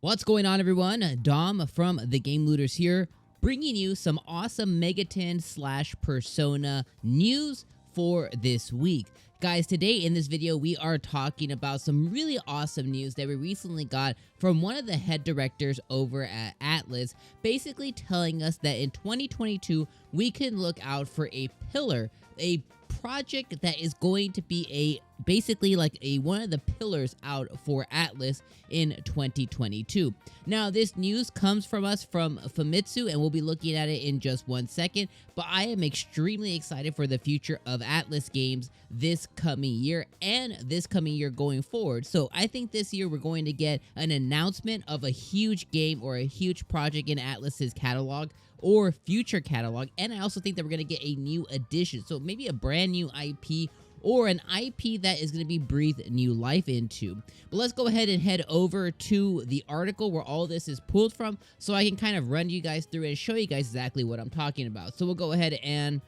What's going on, everyone? Dom from The Game Looters here, bringing you some awesome Megaton slash Persona news for this week. Guys, today in this video, we are talking about some really awesome news that we recently got from one of the head directors over at Atlus, basically telling us that in 2022, we can look out for a pillar, a project that is going to be basically like one of the pillars out for Atlus in 2022. Now, this news comes from us from Famitsu, and we'll be looking at it in just 1 second, but I am extremely excited for the future of Atlus games this coming year and this coming year going forward. So I think this year we're going to get an announcement of a huge game or a huge project in Atlus's catalog or future catalog, and I also think that we're going to get a new addition, so maybe a brand new IP or an IP that is going to be breathed new life into. But let's go ahead and head over to the article where all this is pulled from, so I can kind of run you guys through it and show you guys exactly what I'm talking about. So we'll go ahead and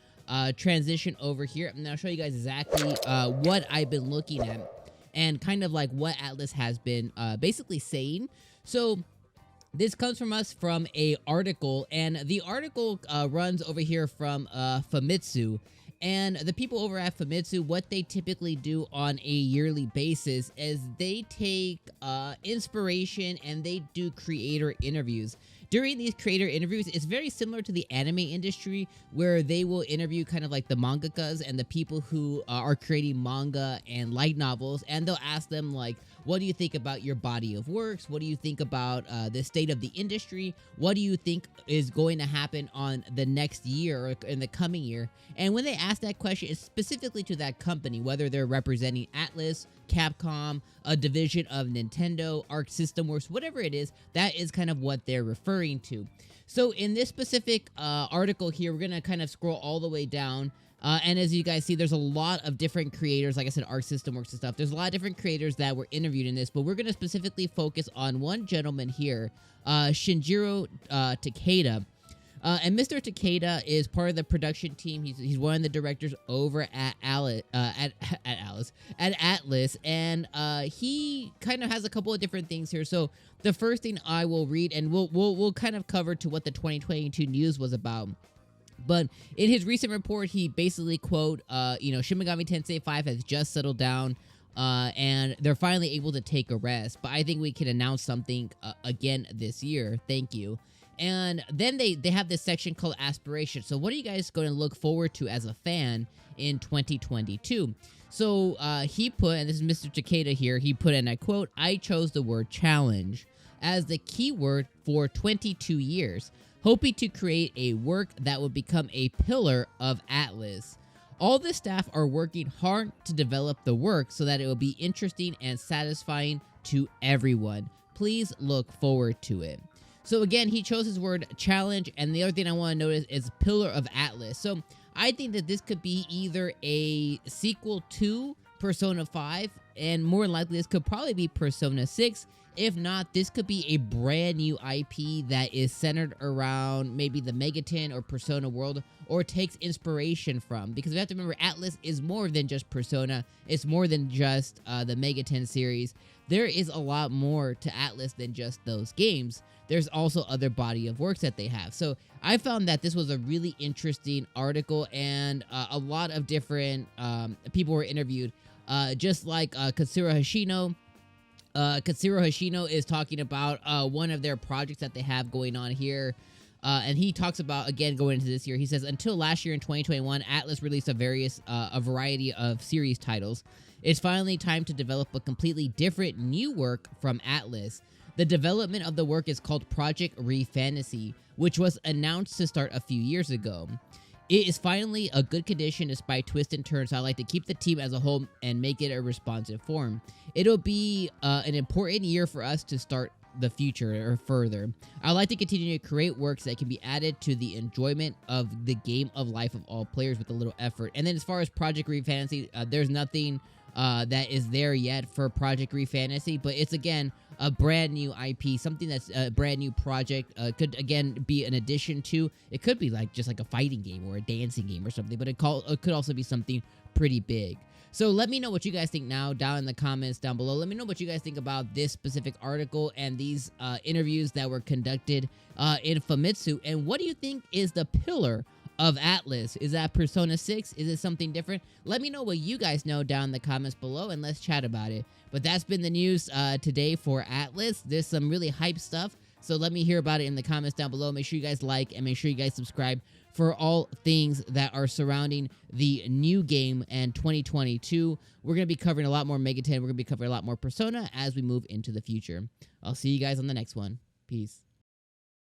transition over here, and I'll show you guys exactly what I've been looking at and kind of like what Atlus has been basically saying. So this comes from us from a article, and the article runs over here from Famitsu. And the people over at Famitsu, what they typically do on a yearly basis is they take inspiration and they do creator interviews. During these creator interviews, it's very similar to the anime industry, where they will interview kind of like the mangakas and the people who are creating manga and light novels, and they'll ask them like, what do you think about your body of works? What do you think about the state of the industry? What do you think is going to happen on the next year or in the coming year? And when they ask that question, it's specifically to that company, whether they're representing Atlus, Capcom, a division of Nintendo, Arc System Works, whatever it is, that is kind of what they're referring to. So in this specific article here, we're going to kind of scroll all the way down. And as you guys see, there's a lot of different creators, like I said, Arc System Works and stuff. There's a lot of different creators that were interviewed in this, but we're going to specifically focus on one gentleman here, Shinjiro Takeda. And Mr. Takeda is part of the production team. He's one of the directors over at Atlus, and he kind of has a couple of different things here. So the first thing I will read, and we'll kind of cover to what the 2022 news was about. But in his recent report, he basically quote, Shin Megami Tensei 5 has just settled down, and they're finally able to take a rest. But I think we can announce something again this year. Thank you. And then they have this section called Aspiration. So what are you guys going to look forward to as a fan in 2022? So he put, and this is Mr. Takeda here, he put, and I quote, "I chose the word challenge as the keyword for 22 years, hoping to create a work that would become a pillar of Atlus. All the staff are working hard to develop the work so that it will be interesting and satisfying to everyone. Please look forward to it." So again, he chose his word challenge, and the other thing I want to notice is pillar of Atlus. So I think that this could be either a sequel to Persona 5, and more likely this could probably be Persona 6. If not, this could be a brand new IP that is centered around maybe the Megaton or Persona world, or takes inspiration from. Because we have to remember, Atlus is more than just Persona. It's more than just the Megaton series. There is a lot more to Atlus than just those games. There's also other body of works that they have. So I found that this was a really interesting article, and a lot of different people were interviewed. Just like Katsura Hoshino. Katsura Hoshino is talking about one of their projects that they have going on here. And he talks about, again, going into this year, he says, until last year in 2021, Atlus released a variety of series titles. It's finally time to develop a completely different new work from Atlus. The development of the work is called Project Refantasy, which was announced to start a few years ago. It is finally a good condition despite twists and turns, so I like to keep the team as a whole and make it a responsive form. It'll be an important year for us to start the future or further. I like to continue to create works that can be added to the enjoyment of the game of life of all players with a little effort. And then as far as Project Refantasy, there's nothing that is there yet for Project Refantasy, but it's again a brand new IP, something that's a brand new project. Could again be an addition to. It could be like just like a fighting game or a dancing game or something, but it could also be something pretty big. So let me know what you guys think now down in the comments down below. Let me know what you guys think about this specific article and these interviews that were conducted in Famitsu. And what do you think is the pillar of Atlus? Is that Persona 6? Is it something different? Let me know what you guys know down in the comments below, and let's chat about it. But that's been the news today for Atlus. There's some really hype stuff, so let me hear about it in the comments down below. Make sure you guys like and make sure you guys subscribe for all things that are surrounding the new game and 2022. We're going to be covering a lot more Megaten. We're going to be covering a lot more Persona as we move into the future. I'll see you guys on the next one. Peace.